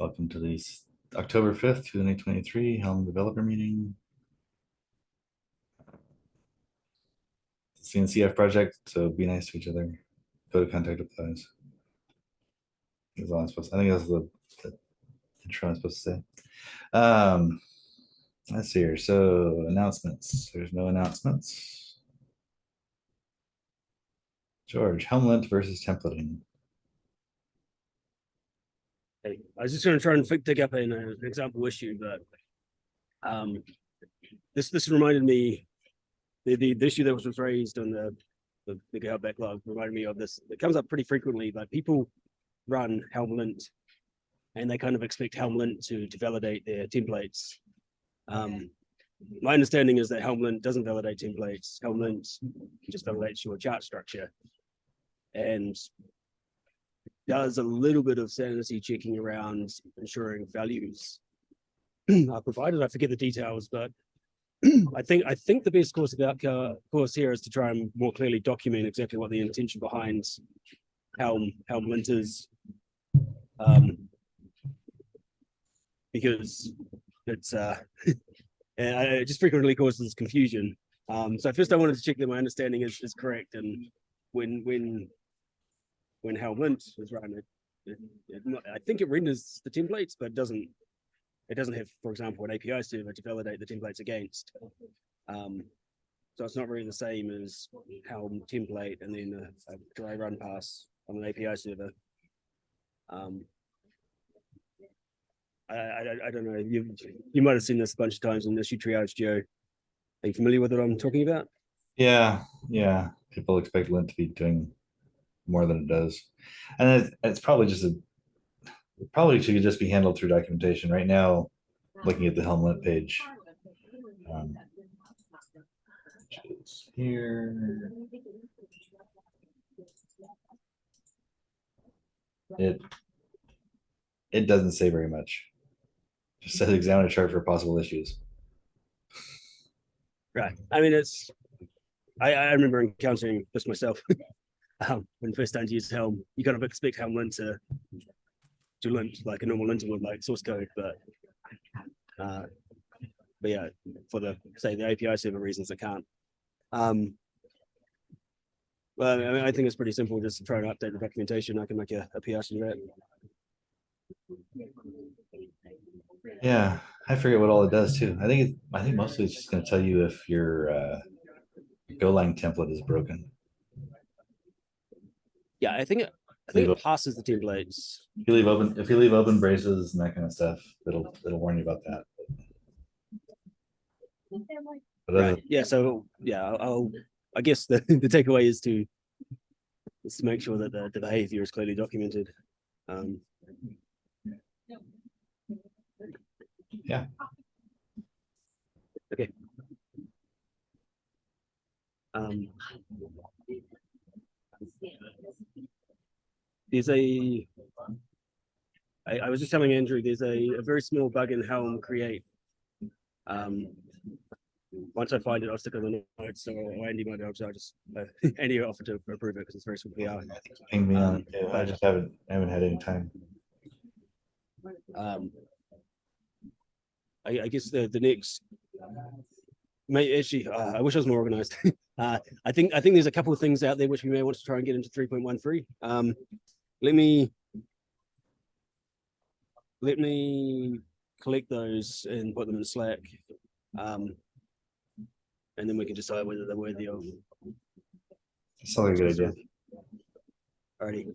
Welcome to the October 5th, 2023 Helm Developer Meeting. CNCF project, so be nice to each other. Code of contact applies. That's all I'm supposed to, I think that's the intro I'm supposed to say. Let's see here. So announcements. There's no announcements. George, Helmlet versus templating. Hey, I was just going to try and dig up an example issue, but this reminded me the issue that was raised on the GitHub backlog reminded me of this. It comes up pretty frequently, but people run Helmlint and they kind of expect Helmlint to validate their templates. My understanding is that Helmlint doesn't validate templates. Helmlint just validates your chart structure and does a little bit of sanity checking around ensuring values are provided. I forget the details, but I think the best course here is to try and more clearly document exactly what the intention behind Helmlint is, because it's and it just frequently causes confusion. So first I wanted to check that my understanding is correct, and when Helmlint is run, I think it renders the templates, but it doesn't have, for example, an API server to validate the templates against. So it's not really the same as Helm template and then a dry run pass on an API server. I don't know. You might have seen this a bunch of times in issue triage, Joe. Are you familiar with what I'm talking about? Yeah. People expect Lint to be doing more than it does, and it's probably just it probably should just be handled through documentation. Right now, looking at the Helmlet page, which is here, it doesn't say very much. Just says examine a chart for possible issues. Right. I mean, I remember encountering this myself. When first time to use Helm, you kind of expect Helmlint to lint like a normal linter would, like source code, but yeah, for the API server reasons, it can't. Well, I mean, I think it's pretty simple. Just to try and update the documentation. I can make a PR to that. Yeah, I forget what all it does too. I think mostly it's just going to tell you if your Golang template is broken. Yeah, I think it passes the templates. If you leave open braces and that kind of stuff, it'll warn you about that. Right. Yeah. So yeah, I guess the takeaway is to make sure that the behavior is clearly documented. Yeah. Okay. There's I was just telling Andrew, there's a very small bug in Helm create. Once I find it, I'll stick it on the notes, or Andy might know, so I just Andy offered to approve it because it's very simple. Yeah, Ping me on it. I just haven't had any time. I guess the next, actually, I wish I was more organized. I think there's a couple of things out there which we may want to try and get into 3.13. Let me collect those and put them in Slack, and then we can decide whether they're worthy of. That's not a good idea. Alrighty.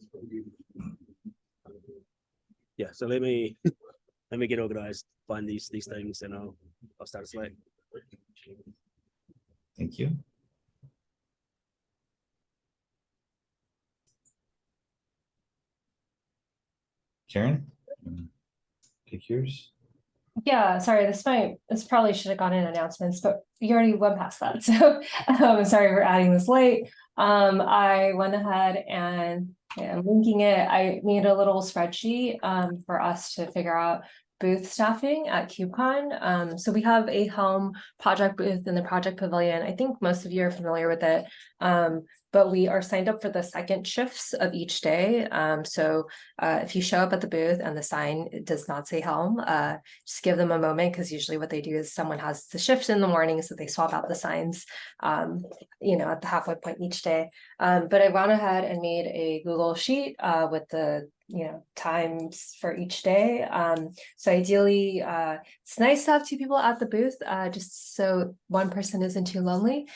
Yeah, so let me get organized, find these things, and I'll start a Slack. Thank you. Karen, take yours. Yeah, sorry, this probably should have gone in announcements, but you already went past that. So I'm sorry for adding this late. I went ahead and I'm linking it. I made a little spreadsheet for us to figure out booth staffing at KubeCon. So we have a Helm project booth in the project pavilion. I think most of you are familiar with it. But but we are signed up for the second shifts of each day. So if you show up at the booth and the sign does not say Helm, just give them a moment, because usually what they do is someone has the shift in the morning, so they swap out the signs, at the halfway point each day. But I went ahead and made a Google sheet with the times for each day. So ideally, it's nice to have two people at the booth, just so one person isn't too lonely.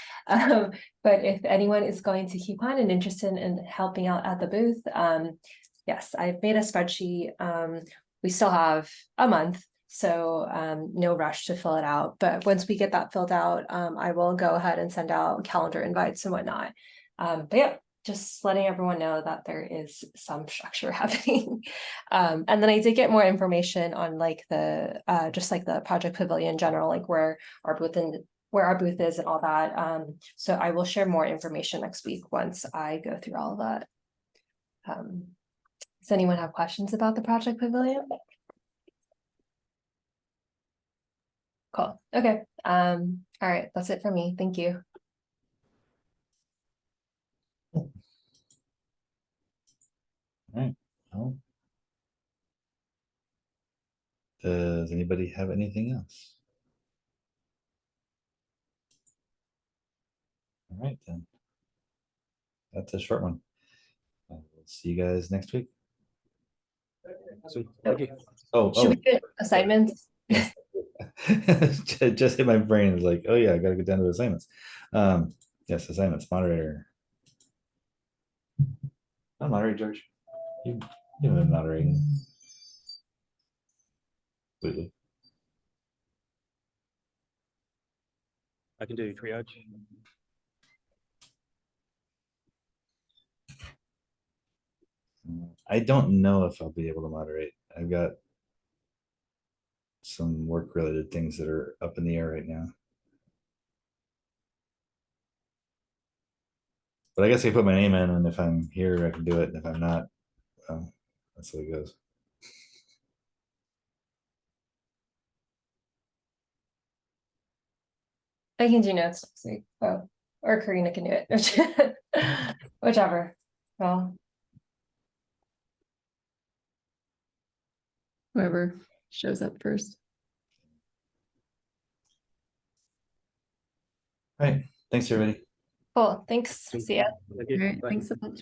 But if anyone is going to keep on and interested in helping out at the booth, yes, I've made a spreadsheet. We still have a month, so no rush to fill it out. But once we get that filled out, I will go ahead and send out calendar invites and whatnot. But yeah, just letting everyone know that there is some structure happening. And then I did get more information on like the just like the project pavilion in general, like where our booth is and all that. So I will share more information next week once I go through all of that. Does anyone have questions about the project pavilion? Cool. Okay. All right, that's it for me. Thank you. All right. Well, does anybody have anything else? All right, then. That's a short one. We'll see you guys next week. So, thank you. Should we do assignments? Just hit my brain. It's like, oh yeah, I gotta get down to assignments. Yes, assignments, moderator. I'll moderate, George. You've been moderating. Completely. I can do triage. I don't know if I'll be able to moderate. I've got some work related things that are up in the air right now. But I guess I put my name in, and if I'm here, I can do it. And if I'm not, well, that's the way it goes. I can do notes next week. Oh, or Karina can do it. Whichever. Well, Whoever shows up first. All right. Thanks, everybody. cool. Thanks. See ya. Thank you. All right, Bye. thanks so much.